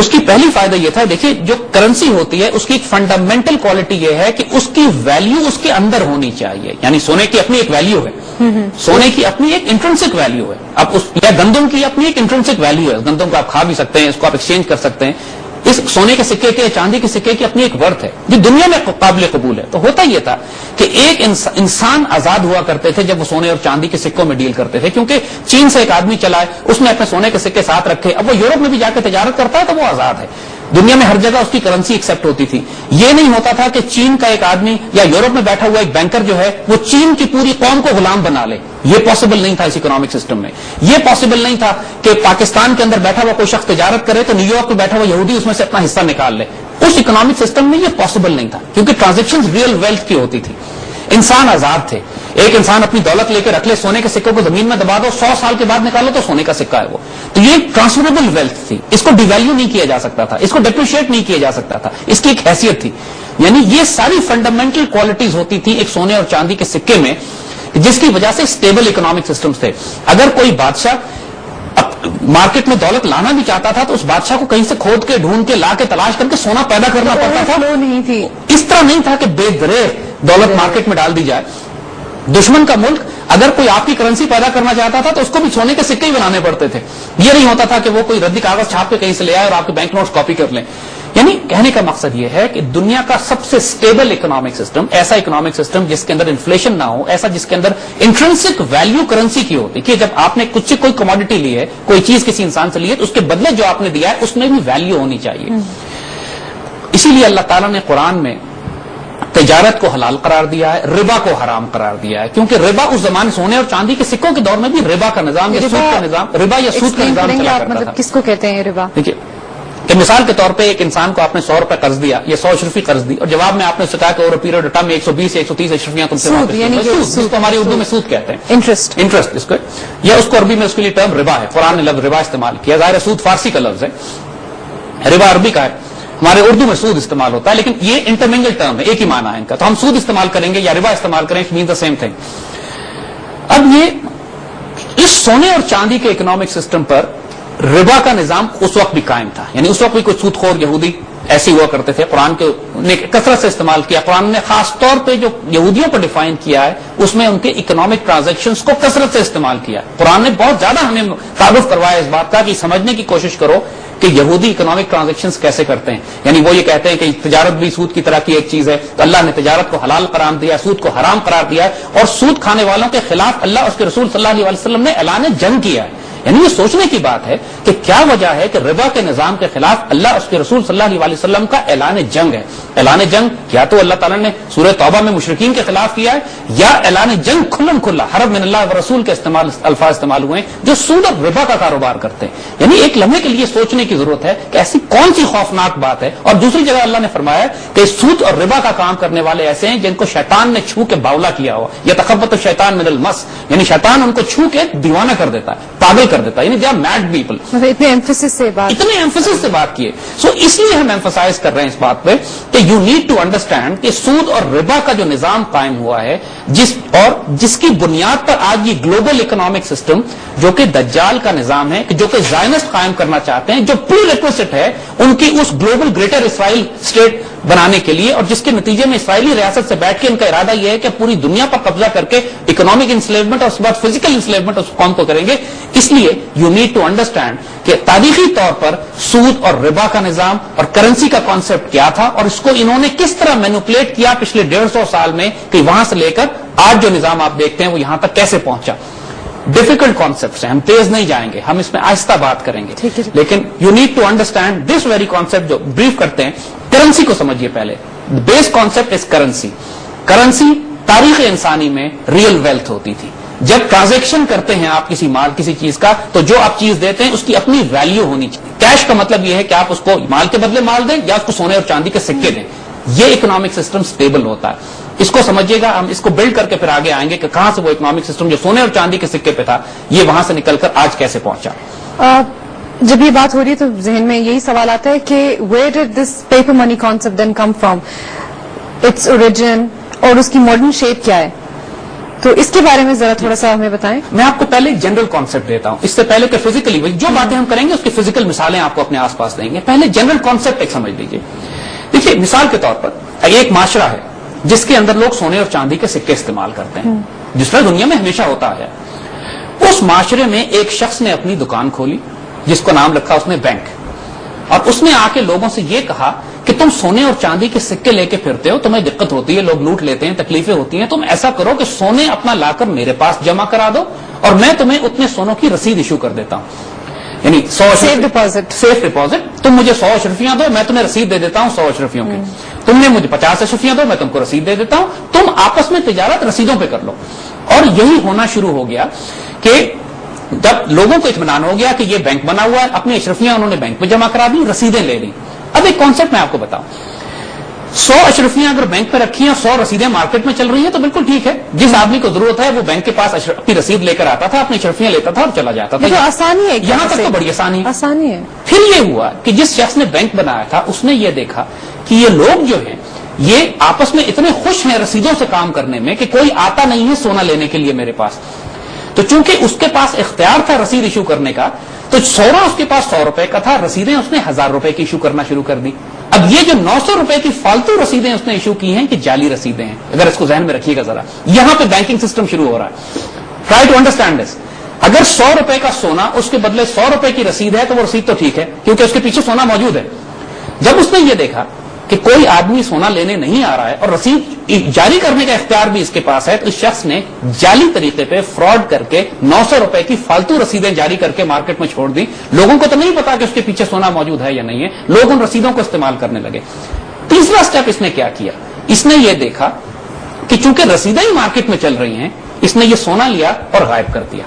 اس کی پہلی فائدہ یہ تھا، دیکھیے جو کرنسی ہوتی ہے اس کی ایک فنڈامنٹل کوالٹی یہ ہے کہ اس کی ویلیو اس کے اندر ہونی چاہیے. یعنی سونے کی اپنی ایک ویلیو ہے، سونے کی اپنی ایک انٹرنسک ویلیو ہے. اب یا گندم کی اپنی ایک انٹرنسک ویلیو ہے، گندم کو آپ کھا بھی سکتے ہیں، اس کو آپ ایکسچینج کر سکتے ہیں. اس سونے کے سکے کے، چاندی کے سکے کی اپنی ایک ورتھ ہے جو دنیا میں قابل قبول ہے. تو ہوتا یہ تھا کہ ایک انسان آزاد ہوا کرتے تھے جب وہ سونے اور چاندی کے سکوں میں ڈیل کرتے تھے، کیونکہ چین سے ایک آدمی چلا ہے، اس نے اپنے سونے کے سکے ساتھ رکھے، اب وہ یورپ میں بھی جا کے تجارت کرتا ہے تو وہ آزاد ہے. دنیا میں ہر جگہ اس کی کرنسی ایکسپٹ ہوتی تھی. یہ نہیں ہوتا تھا کہ چین کا ایک آدمی یا یورپ میں بیٹھا ہوا ایک بینکر جو ہے وہ چین کی پوری قوم کو غلام بنا لے. یہ پاسبل نہیں تھا اس اکنامک سسٹم میں. یہ پاسبل نہیں تھا کہ پاکستان کے اندر بیٹھا ہوا کوئی شخص تجارت کرے تو نیو یارک میں بیٹھا ہوا یہودی اس میں سے اپنا حصہ نکال لے. اس اکنامک سسٹم میں یہ پاسبل نہیں تھا، کیونکہ ٹرانزیکشن ریئل ویلتھ کی ہوتی تھی. انسان آزاد تھے. ایک انسان اپنی دولت لے کے رکھ لے، سونے کے سکے کو زمین میں دبا دو، 100 سال کے بعد نکالو تو سونے کا سکہ ہے وہ. تو یہ ٹرانسفربل ویلتھ تھی، اس کو ڈی ویلیو نہیں کیا جا سکتا تھا، اس کو ڈیپریشیٹ نہیں کیا جا سکتا تھا، اس کی ایک حیثیت تھی. یعنی یہ ساری فنڈامنٹل کوالٹیز ہوتی تھی ایک سونے اور چاندی کے سکے میں، جس کی وجہ سے اسٹیبل اکنامک سسٹمز تھے. اگر کوئی بادشاہ مارکیٹ میں دولت لانا بھی چاہتا تھا تو اس بادشاہ کو کہیں سے کھود کے ڈھونڈ کے لا کے تلاش کر کے سونا پیدا کرنا پڑتا تھا. نہیں تھی، اس طرح نہیں تھا کہ بے درے دولت مارکیٹ میں ڈال دی جائے. دشمن کا ملک اگر کوئی آپ کی کرنسی پیدا کرنا چاہتا تھا تو اس کو بھی سونے کے سکے ہی بنانے پڑتے تھے. یہ نہیں ہوتا تھا کہ وہ کوئی ردی کاغذ چھاپ کے کہیں سے لے آئے اور آپ کے بینک نوٹس کاپی کر لیں. یعنی کہنے کا مقصد یہ ہے کہ دنیا کا سب سے اسٹیبل اکنامک سسٹم، ایسا اکنامک سسٹم جس کے اندر انفلیشن نہ ہو، ایسا جس کے اندر انٹرنسک ویلیو کرنسی کی ہوتی کہ جب آپ نے کچھ سے کوئی کموڈٹی لی ہے، کوئی چیز کسی انسان سے لی ہے تو اس کے بدلے جو آپ نے دیا ہے اس میں بھی ویلیو ہونی چاہیے. اسی لیے اللہ تعالیٰ نے قرآن میں تجارت کو حلال قرار دیا ہے، ربا کو حرام قرار دیا ہے. کیونکہ ربا اس زمانے سونے اور چاندی کے سکوں کے دور میں بھی ربا کا نظام یا سود کا نظام، ربا یا سود کا نظام چلا کرتا تھا. کس کو کہتے ہیں ربا؟ دیکھیے کہ مثال کے طور پہ ایک انسان کو آپ نے 100 روپے قرض دیا یا 100 اشرفی قرض دی اور جواب میں آپ نے اسے کہا کہ اوور پیریڈ آف ٹائم 120 یا 130 اشرفیاں تم سے واپس کریں. جس کو ہماری اردو میں سود کہتے ہیں، انٹرسٹ اس کو، یا اس کو عربی میں اس کے لیے ٹرم ربا ہے. قرآن نے لفظ ربا استعمال کیا. ظاہر سود فارسی کا لفظ ہے، ربا عربی کا ہے، ہمارے اردو میں سود استعمال ہوتا ہے، لیکن یہ انٹرمنگل ٹرم ہے، ایک ہی معنی ہے ان کا. تو ہم سود استعمال کریں گے یا ربا استعمال کریں، it means the same thing. اب یہ اس سونے اور چاندی کے اکنامک سسٹم پر ربا کا نظام اس وقت بھی قائم تھا. یعنی اس وقت بھی کوئی سود خور یہودی ایسے ہوا کرتے تھے. قرآن کے نے کثرت سے استعمال کیا. قرآن نے خاص طور پہ جو یہودیوں کو ڈیفائن کیا ہے اس میں ان کے اکنامک ٹرانزیکشنز کو کثرت سے استعمال کیا. قرآن نے بہت زیادہ ہمیں تعارف کروایا اس بات کا کہ سمجھنے کی کوشش کرو کہ یہودی اکنامک ٹرانزیکشنز کیسے کرتے ہیں. یعنی وہ یہ کہتے ہیں کہ تجارت بھی سود کی طرح کی ایک چیز ہے، تو اللہ نے تجارت کو حلال قرار دیا، سود کو حرام قرار دیا ہے، اور سود کھانے والوں کے خلاف اللہ اور اس کے رسول صلی اللہ علیہ وسلم نے اعلان جنگ کیا ہے. یعنی یہ سوچنے کی بات ہے کہ کیا وجہ ہے کہ ربا کے نظام کے خلاف اللہ اور اس کے رسول صلی اللہ علیہ وسلم کا اعلان جنگ ہے. اعلان جنگ یا تو اللہ تعالیٰ نے سورہ توبہ میں مشرکین کے خلاف کیا ہے، یا اعلان جنگ کھلم کھلا حرب من اللہ و رسول کے الفاظ استعمال ہوئے ہیں جو سود اور ربا کا کاروبار کرتے ہیں. یعنی ایک لمحے کے لیے سوچنے کی ضرورت ہے کہ ایسی کون سی خوفناک بات ہے. اور دوسری جگہ اللہ نے فرمایا کہ سود اور ربا کا کام کرنے والے ایسے ہیں جن کو شیطان نے چھو کے باولا کیا ہوا، یا تخبط الشیطان من المس، یعنی شیطان ان کو چھو کے دیوانہ کر دیتا ہے، پاگل کر دیتا ہے. یعنی they are mad people. اتنے ایمفیسس سے بات کیے. سو اس لیے ہم ایمفسائز کر رہے ہیں اس بات پہ کہ یو نیڈ ٹو انڈرسٹینڈ کہ سود اور ربا کا جو نظام قائم ہوا ہے، جس کی بنیاد پر آج یہ گلوبل اکنامک سسٹم جو کہ دجال کا نظام ہے، جو کہ زائنسٹ قائم کرنا چاہتے ہیں، جو پری ریکویسٹ ہے ان کی اس گلوبل گریٹر اسرائیل اسٹیٹ بنانے کے لیے، اور جس کے نتیجے میں اسرائیلی ریاست سے بیٹھ کے ان کا ارادہ یہ ہے کہ پوری دنیا پر قبضہ کر کے اکنامک انسلیومنٹ اور اس کے بعد فزیکل انسلیومنٹ اس قوم کو کریں گے. اس لیے یو نیڈ ٹو انڈرسٹینڈ کہ تاریخی طور پر سود اور ربا کا نظام اور کرنسی کا کانسیپٹ کیا تھا، اور اس کو انہوں نے کس طرح مینوپولیٹ کیا پچھلے 150 سال میں، کہ وہاں سے لے کر آج جو نظام آپ دیکھتے ہیں وہ یہاں تک کیسے پہنچا. ڈیفیکلٹ کانسیپٹس ہیں، ہم تیز نہیں جائیں گے، ہم اس میں آہستہ بات کریں گے، لیکن you need to understand this very concept. جو بریف کرتے ہیں کرنسی کو سمجھیے پہلے. Base concept is currency. Currency تاریخ انسانی میں ریئل ویلتھ ہوتی تھی. جب ٹرانزیکشن کرتے ہیں آپ کسی مال کسی چیز کا، تو جو آپ چیز دیتے ہیں اس کی اپنی ویلیو ہونی چاہیے. کیش کا مطلب یہ ہے کہ آپ اس کو مال کے بدلے مال دیں یا اس کو سونے اور چاندی کے سکے دیں. یہ اکنامک سسٹم سٹیبل ہوتا ہے. اس کو سمجھیے گا، ہم اس کو بلڈ کر کے پھر آگے آئیں گے کہ کہاں سے وہ اکنامک سسٹم جو سونے اور چاندی کے سکے پہ تھا یہ وہاں سے نکل کر آج کیسے پہنچا. جب یہ بات ہو رہی ہے تو ذہن میں یہی سوال آتا ہے کہ where did this paper money concept then come from, its origin اور اس کی ماڈرن شیپ کیا ہے. تو اس کے بارے میں ذرا تھوڑا سا ہمیں بتائیں. میں آپ کو پہلے جنرل کانسیپٹ دیتا ہوں اس سے پہلے کہ فزیکلی جو باتیں ہم کریں گے اس کی فزیکل مثالیں آپ کو اپنے آس پاس دیں گے. پہلے جنرل کانسیپٹ ایک سمجھ لیجیے. دیکھیے مثال کے طور پر ایک معاشرہ ہے جس کے اندر لوگ سونے اور چاندی کے سکے استعمال کرتے ہیں, جس طرح دنیا میں ہمیشہ ہوتا ہے. اس معاشرے میں ایک شخص نے اپنی دکان کھولی جس کو نام رکھا اس نے بینک, اور اس نے آ کے لوگوں سے یہ کہا کہ تم سونے اور چاندی کے سکے لے کے پھرتے ہو, تمہیں دقت ہوتی ہے, لوگ لوٹ لیتے ہیں, تکلیفیں ہوتی ہیں, تم ایسا کرو کہ سونے اپنا لا کر میرے پاس جمع کرا دو اور میں تمہیں اتنے سونوں کی رسید ایشو کر دیتا ہوں. یعنی 100 سیف ڈپازٹ, تم مجھے 100 اشرفیاں دو, میں تمہیں رسید دے دیتا ہوں 100 اشرفیوں کی. تم نے مجھے 50 اشرفیاں دو, میں تم کو رسید دے دیتا ہوں, تم آپس میں تجارت رسیدوں پہ کر لو. اور یہی ہونا شروع ہو گیا کہ جب لوگوں کو اطمینان ہو گیا کہ یہ بینک بنا ہوا ہے, اپنی اشرفیاں انہوں نے بینک میں جمع کرا دی, رسیدیں لے لی. اب ایک کانسیپٹ میں آپ کو بتاؤں, 100 اشرفیاں اگر بینک پہ رکھی ہیں, 100 رسیدیں مارکیٹ میں چل رہی ہیں تو بالکل ٹھیک ہے. جس آدمی کو ضرورت ہے وہ بینک کے پاس اپنی رسید لے کر آتا تھا, اپنی اشرفیاں لیتا تھا اور چلا جاتا تھا. آسانی ہے, یہاں تک تو بڑی آسانی ہے. پھر یہ ہوا کہ جس شخص نے بینک بنایا تھا اس نے یہ دیکھا کہ یہ لوگ جو ہیں یہ آپس میں اتنے خوش ہیں رسیدوں سے کام کرنے میں کہ کوئی آتا نہیں ہے سونا لینے کے لیے میرے پاس. تو چونکہ اس کے پاس اختیار تھا رسید ایشو کرنے کا, تو سونا اس کے پاس 100 روپے کا تھا, رسیدیں اس نے 1000 روپے کی ایشو کرنا شروع کر دی. اب یہ جو 900 روپے کی فالتو رسیدیں اس نے ایشو کی ہیں کہ جعلی رسیدیں ہیں. اگر اس کو ذہن میں رکھیے گا ذرا, یہاں پہ بینکنگ سسٹم شروع ہو رہا ہے. Try to understand this. اگر 100 روپے کا سونا اس کے بدلے 100 روپے کی رسید ہے تو وہ رسید تو ٹھیک ہے کیونکہ اس کے پیچھے سونا موجود ہے. جب اس نے یہ دیکھا کہ کوئی آدمی سونا لینے نہیں آ رہا ہے اور رسید جاری کرنے کا اختیار بھی اس کے پاس ہے, تو اس شخص نے جعلی طریقے پہ فراڈ کر کے 900 روپے کی فالتو رسیدیں جاری کر کے مارکیٹ میں چھوڑ دی. لوگوں کو تو نہیں پتا کہ اس کے پیچھے سونا موجود ہے یا نہیں ہے, لوگ ان رسیدوں کو استعمال کرنے لگے. تیسرا سٹیپ اس نے کیا کیا, اس نے یہ دیکھا کہ چونکہ رسیدیں ہی مارکیٹ میں چل رہی ہیں, اس نے یہ سونا لیا اور غائب کر دیا.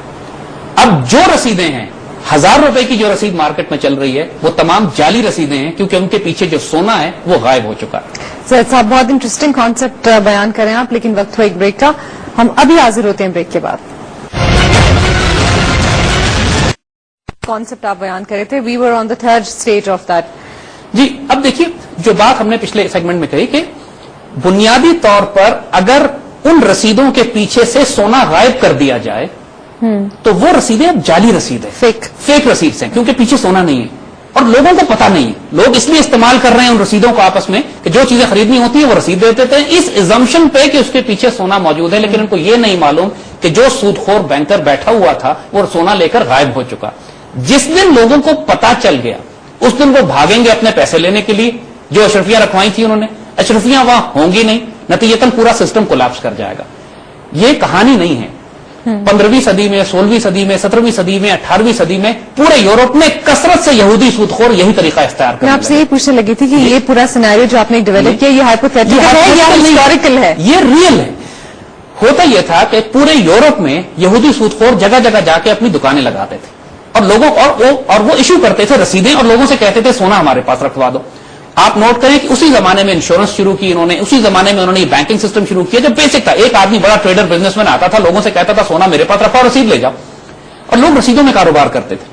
اب جو رسیدیں ہیں 1000 روپے کی جو رسید مارکیٹ میں چل رہی ہے وہ تمام جعلی رسیدیں ہیں کیونکہ ان کے پیچھے جو سونا ہے وہ غائب ہو چکا ہے. سید صاحب بہت انٹرسٹنگ کانسیپٹ بیان کریں آپ, لیکن وقت ہو ایک بریک کا. ہم ابھی حاضر ہوتے ہیں بریک کے بعد. کانسیپٹ آپ بیان کرے تھے, we were on the third stage of that. جی اب دیکھیے جو بات ہم نے پچھلے سیگمنٹ میں کہی کہ بنیادی طور پر اگر ان رسیدوں کے پیچھے سے سونا غائب کر دیا جائے تو وہ رسیدیں اب جعلی رسید ہے, فیک رسید سے, کیونکہ پیچھے سونا نہیں ہے اور لوگوں کو پتا نہیں ہے. لوگ اس لیے استعمال کر رہے ہیں ان رسیدوں کو آپس میں کہ جو چیزیں خریدنی ہوتی ہیں وہ رسید دیتے تھے اس ایزمپشن پہ کہ اس کے پیچھے سونا موجود ہے, لیکن ان کو یہ نہیں معلوم کہ جو سود خور بینکر بیٹھا ہوا تھا وہ سونا لے کر غائب ہو چکا. جس دن لوگوں کو پتا چل گیا اس دن وہ بھاگیں گے اپنے پیسے لینے کے لیے. جو اشرفیاں رکھوائی تھی انہوں نے, اشرفیاں وہاں ہوں گی نہیں, نتیجتاً پورا سسٹم کولیپس کر جائے گا. یہ کہانی نہیں ہے. 15ویں صدی میں, 16ویں صدی میں, 17ویں صدی میں, 18ویں صدی میں پورے یورپ میں کثرت سے یہودی سودخور یہی طریقہ اختیار کرتے ہیں. میں آپ سے یہ پوچھنے لگی تھی کہ یہ پورا سینیریو جو آپ نے ڈیولپ کیا یہ ہائپوتھیٹیکل ہے یا ہسٹوریکل ہے؟ یہ ریئل ہے. ہوتا یہ تھا کہ پورے یورپ میں یہودی سودخور جگہ جگہ جا کے اپنی دکانیں لگاتے تھے اور لوگوں اور وہ ایشو کرتے تھے رسیدیں اور لوگوں سے کہتے تھے سونا ہمارے پاس رکھوا دو. آپ نوٹ کریں کہ اسی زمانے میں انشورنس شروع کی انہوں نے, اسی زمانے میں انہوں نے یہ بینکنگ سسٹم شروع کیا جو بیسک تھا. ایک آدمی بڑا ٹریڈر بزنس مین آتا تھا, لوگوں سے کہتا تھا سونا میرے پاس رکھو رسید لے جاؤ, اور لوگ رسیدوں میں کاروبار کرتے تھے.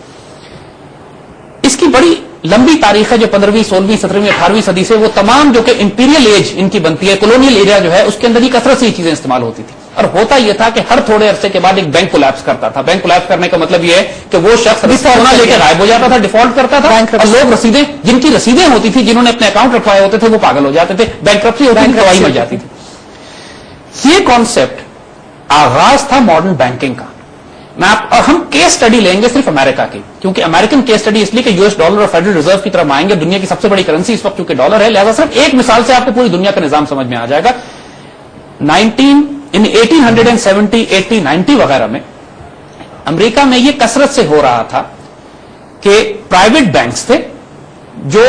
اس کی بڑی لمبی تاریخ ہے جو 15ویں, 16ویں, 17ویں, 18ویں صدی سے وہ تمام جو کہ امپیریل ایج ان کی بنتی ہے, کولونیل ایریا جو ہے اس کے اندر ہی کثرت سے یہ چیزیں استعمال ہوتی تھی. اور ہوتا یہ تھا کہ ہر تھوڑے عرصے کے بعد ایک بینک کولیپس کرتا تھا. بینک کولیپس کرنے کا مطلب یہ ہے کہ وہ شخص سونا لے کے غائب ہو جاتا تھا, ڈیفالٹ کرتا تھا, اور لوگ رسیدیں جن کی رسیدیں ہوتی تھی, جنہوں نے اپنے اکاؤنٹ رکھوائے ہوتے تھے, وہ پاگل ہو جاتے تھے, بینکرپسی ہوتی تھی, دوائی مر جاتی تھی. یہ کانسیپٹ آغاز تھا ماڈرن بینکنگ کا. ہم کیس اسٹڈی لیں گے صرف امریکہ کی, کیونکہ امریکن کیس اسٹڈی اس لیے کہ US ڈالر اور فیڈرل ریزرو کی طرف آئیں گے. دنیا کی سب سے بڑی کرنسی اس وقت چونکہ ڈالر ہے, لہذا صرف ایک مثال سے آپ کو پوری دنیا کا نظام سمجھ میں آ جائے گا. 1870, 80, 90 وغیرہ میں امریکہ میں یہ کثرت سے ہو رہا تھا کہ پرائیویٹ بینکس تھے جو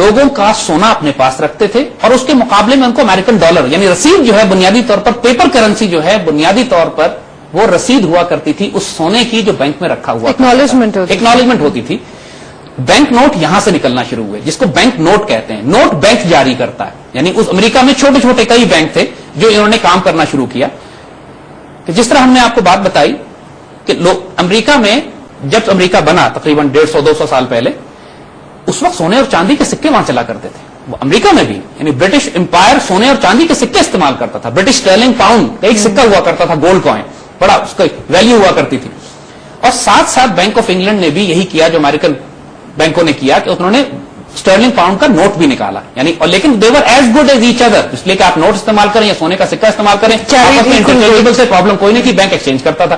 لوگوں کا سونا اپنے پاس رکھتے تھے اور اس کے مقابلے میں ان کو امریکن ڈالر یعنی رسید جو ہے بنیادی طور پر پیپر کرنسی جو ہے بنیادی طور پر وہ رسید ہوا کرتی تھی اس سونے کی جو بینک میں رکھا ہوا ایکنالجمنٹ ہوتی تھی. بینک نوٹ یہاں سے نکلنا شروع ہوئے جس کو بینک نوٹ کہتے ہیں. نوٹ بینک جاری کرتا ہے, یعنی اس امریکہ میں چھوٹے چھوٹے کئی بینک تھے جو انہوں نے کام کرنا شروع کیا. کہ جس طرح ہم نے آپ کو بات بتائی کہ امریکہ میں جب امریکہ بنا تقریباً 150-200 سال پہلے, اس وقت سونے اور چاندی کے سکے وہاں چلا کرتے تھے. امریکہ میں بھی یعنی برٹش امپائر سونے اور چاندی کے سکے استعمال کرتا تھا. برٹش اسٹرلنگ پاؤنڈ ایک سکہ ہوا کرتا تھا, گولڈ کوائن, بڑا اس کا ویلیو ہوا کرتی تھی. اور ساتھ ساتھ بینک آف انگلینڈ نے بھی یہی کیا جو امریکن بینکوں نے کیا کہ انہوں نے اسٹرلنگ پاؤنڈ کا نوٹ بھی نکالا, یعنی اور لیکن they were as good as each other, اس لیے کہ آپ نوٹ استعمال کریں یا سونے کا سکہ استعمال کریں, انٹرچینجبل سے پرابلم کوئی نہیں تھی, بینک ایکسچینج کرتا تھا.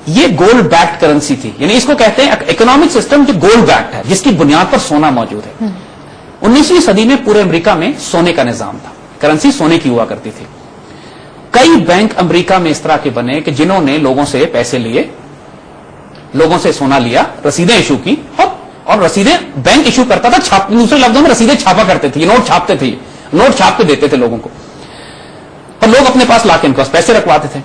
یہ گولڈ بیکڈ کرنسی تھی, یعنی اس کو کہتے ہیں اکنامک سسٹم جو گولڈ بیکڈ ہے, جس کی بنیاد پر سونا موجود ہے. 19ویں صدی میں پورے امریکہ میں سونے کا نظام تھا, کرنسی سونے کی ہوا کرتی تھی. کئی بینک امریکہ میں اس طرح کے بنے کہ جنہوں نے لوگوں سے پیسے لیے, لوگوں سے سونا لیا, رسیدیں ایشو کی, اور رسیدیں بینک ایشو کرتا تھا, دوسرے لفظوں میں رسیدیں چھاپا کرتے تھے, نوٹ چھاپتے تھے, نوٹ چھاپ کے دیتے تھے لوگوں کو, اور لوگ اپنے پاس لا کے ان کو پیسے رکھواتے تھے.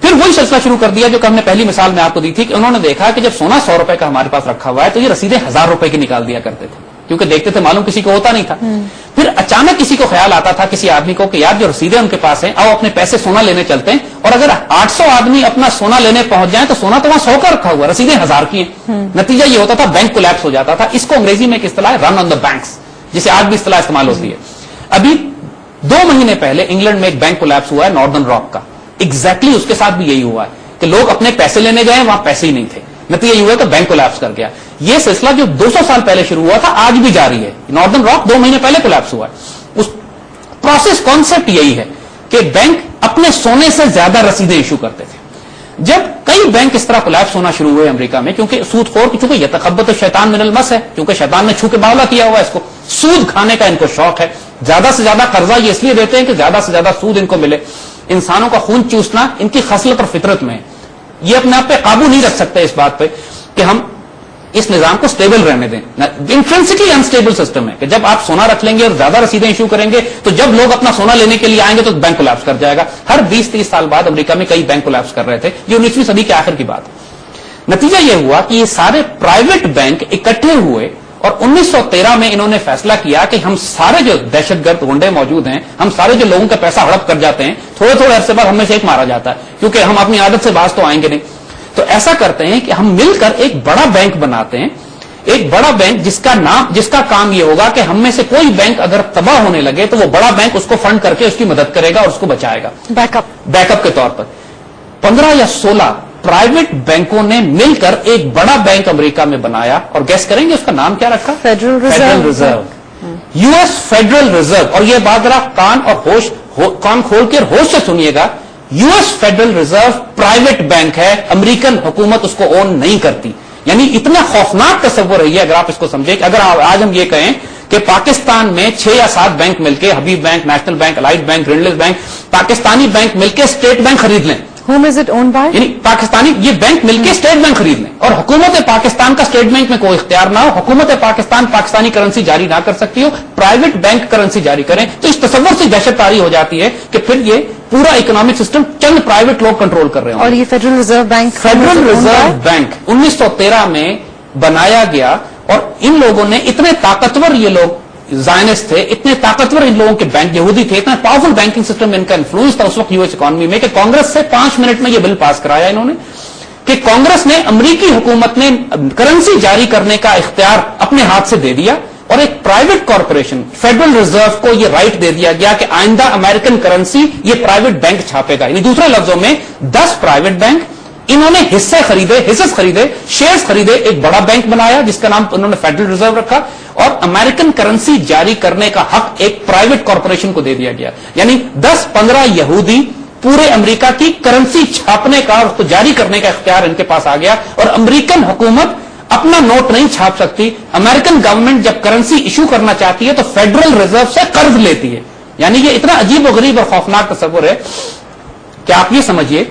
پھر وہی سلسلہ شروع کر دیا جو کہ ہم نے پہلی مثال میں آپ کو دی تھی کہ انہوں نے دیکھا کہ جب سونا 100 روپے کا ہمارے پاس رکھا ہوا ہے تو یہ رسیدیں 1000 روپے کی نکال دیا کرتے تھے, کیونکہ دیکھتے تھے معلوم کسی کو ہوتا نہیں تھا. پھر اچانک کسی کو خیال آتا تھا, کسی آدمی کو, کہ یار جو رسیدیں ان کے پاس ہیں, آؤ اپنے پیسے سونا لینے چلتے ہیں, اور اگر 800 آدمی اپنا سونا لینے پہنچ جائیں تو سونا تو وہاں 100 کا رکھا ہوا, رسیدیں 1000 کی ہیں. نتیجہ یہ ہوتا تھا بینک کولیپس ہو جاتا تھا. اس کو انگریزی میں ایک اصطلاح ہے رن آن دا بینکس, جسے آج بھی اصطلاح استعمال ہوتی ہے. ابھی 2 مہینے پہلے انگلینڈ میں ایک بینک کولیپس ہوا ہے ناردرن راک کا, ایگزیکٹلی اس کے ساتھ بھی یہی ہوا ہے کہ لوگ اپنے پیسے لینے گئے, وہاں پیسے ہی نہیں تھے. نتیجہ یہ ہوا کہ بینک کولیپس کر گیا. یہ سلسلہ جو 200 سال پہلے شروع ہوا تھا آج بھی جاری ہے. ناردرن راک 2 مہینے پہلے کولیپس ہوا ہے. اس پروسیس کانسیپٹ یہی ہے کہ بینک اپنے سونے سے زیادہ رسیدیں ایشو کرتے تھے. جب کئی بینک اس طرح کولیپس ہونا شروع ہوئے امریکہ میں, کیونکہ سود خور کی, چونکہ یتخبط الشیطان من المس ہے, کیونکہ شیطان نے چھو کے باولا کیا ہوا ہے اس کو, سود کھانے کا ان کو شوق ہے. زیادہ سے زیادہ قرضہ یہ اس لیے دیتے ہیں کہ زیادہ سے زیادہ سود ان کو ملے. انسانوں کا خون چوسنا ان کی خصلت اور فطرت میں ہے. یہ اپنے آپ پہ قابو نہیں رکھ سکتے اس بات پہ کہ ہم اس نظام کو سٹیبل رہنے دیں. انٹرنسکلی انسٹیبل سسٹم ہے کہ جب آپ سونا رکھ لیں گے اور زیادہ رسیدیں ایشو کریں گے تو جب لوگ اپنا سونا لینے کے لیے آئیں گے تو بینک کولیپس کر جائے گا. ہر 20-30 سال بعد امریکہ میں کئی بینک کولیپس کر رہے تھے. یہ 19ویں صدی کے آخر کی بات. نتیجہ یہ ہوا کہ یہ سارے پرائیویٹ بینک اکٹھے ہوئے اور 1913 میں انہوں نے فیصلہ کیا کہ ہم سارے جو دہشت گرد گنڈے موجود ہیں, ہم سارے جو لوگوں کا پیسہ ہڑپ کر جاتے ہیں, تھوڑے تھوڑے عرصے بعد ہم میں سے ایک مارا جاتا ہے, کیونکہ ہم اپنی عادت سے باز تو آئیں گے نہیں. تو ایسا کرتے ہیں کہ ہم مل کر ایک بڑا بینک بناتے ہیں, ایک بڑا بینک جس کا کام یہ ہوگا کہ ہم میں سے کوئی بینک اگر تباہ ہونے لگے تو وہ بڑا بینک اس کو فنڈ کر کے اس کی مدد کرے گا اور اس کو بچائے گا, بیک اپ کے طور پر. 15 یا 16 پرائیویٹ بینکوں نے مل کر ایک بڑا بینک امریکہ میں بنایا, اور گیس کریں گے اس کا نام کیا رکھا؟ Federal reserve, you S federal reserve. اور یہ بات ذرا کان کھول کے ہوش سے سنیے گا, U S federal reserve private bank ہے, امریکن حکومت اس کو اون نہیں کرتی. یعنی اتنا خوفناک تصور ہے اگر آپ اس کو سمجھیں کہ اگر آج ہم یہ کہیں کہ پاکستان میں 6 یا 7 بینک مل کے, Habib bank, national bank, allied bank, Grindlays bank, Pakistani bank مل کے اسٹیٹ بینک خرید لیں, Whom is it owned by? یعنی پاکستانی یہ بینک مل کے اسٹیٹ بینک خرید لیں, اور حکومت پاکستان کا اسٹیٹ بینک میں کوئی اختیار نہ ہو, حکومت پاکستان پاکستانی کرنسی جاری نہ کر سکتی ہو, پرائیویٹ بینک کرنسی جاری کریں, تو اس تصور سے دہشت طاری ہو جاتی ہے کہ پھر یہ پورا اکنامک سسٹم چند پرائیویٹ لوگ کنٹرول کر رہے ہیں. اور یہ federal reserve bank, federal reserve bank 1913 میں بنایا گیا, اور ان لوگوں نے اتنے طاقتور, یہ لوگ زائنسٹ تھے, اتنے طاقتور ان لوگوں کے بینک یہودی تھے, اتنا پاورفل بینکنگ سسٹم میں ان کا انفلوئنس تھا اس وقت یو ایس اکانومی میں, کہ کانگریس سے 5 منٹ میں یہ بل پاس کرایا انہوں نے کہ کانگریس نے امریکی حکومت نے کرنسی جاری کرنے کا اختیار اپنے ہاتھ سے دے دیا, اور ایک پرائیویٹ کارپوریشن فیڈرل ریزرو کو یہ رائٹ دے دیا گیا کہ آئندہ امریکن کرنسی یہ پرائیویٹ بینک چھاپے گا. یعنی دوسرے لفظوں میں 10 پرائیویٹ بینک, انہوں نے حصے خریدے, شیئرز خریدے, ایک بڑا بینک بنایا جس کا نام انہوں نے فیڈرل ریزرو رکھا, اور امریکن کرنسی جاری کرنے کا حق ایک پرائیویٹ کارپوریشن کو دے دیا گیا. یعنی 10-15 یہودی پورے امریکہ کی کرنسی چھاپنے کا اور اس کو جاری کرنے کا اختیار ان کے پاس آ گیا, اور امریکن حکومت اپنا نوٹ نہیں چھاپ سکتی. امریکن گورنمنٹ جب کرنسی ایشو کرنا چاہتی ہے تو فیڈرل ریزرو سے قرض لیتی ہے. یعنی یہ اتنا عجیب و غریب اور خوفناک تصور ہے کہ آپ یہ سمجھیے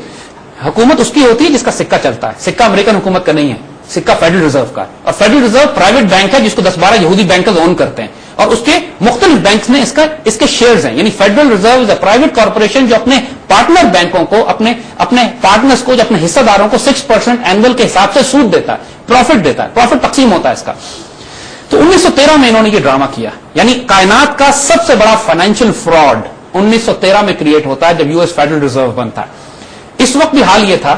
حکومت اس کی ہوتی ہے جس کا سکہ چلتا ہے, سکہ امریکن حکومت کا نہیں ہے, سکہ فیڈرل ریزرو کا, اور فیڈرل ریزرو پرائیویٹ بینک ہے جس کو 10-12 یہودی بینکرز اون کرتے ہیں, اور اس کے مختلف بینکس نے اس کے شیئرز ہیں. یعنی federal reserve is a private corporation جو اپنے پارٹنر بینکوں کو, اپنے پارٹنرز کو, جو اپنے حصہ داروں کو 6% اینول کے حساب سے سود دیتا ہے, پروفٹ دیتا ہے, پروفٹ تقسیم ہوتا ہے اس کا. تو 1913 میں انہوں نے یہ ڈرامہ کیا. یعنی کائنات کا سب سے بڑا فائنینشیل فراڈ 1913 میں کریٹ ہوتا ہے جب یو ایس فیڈرل ریزرو بنتا ہے. اس وقت بھی حال یہ تھا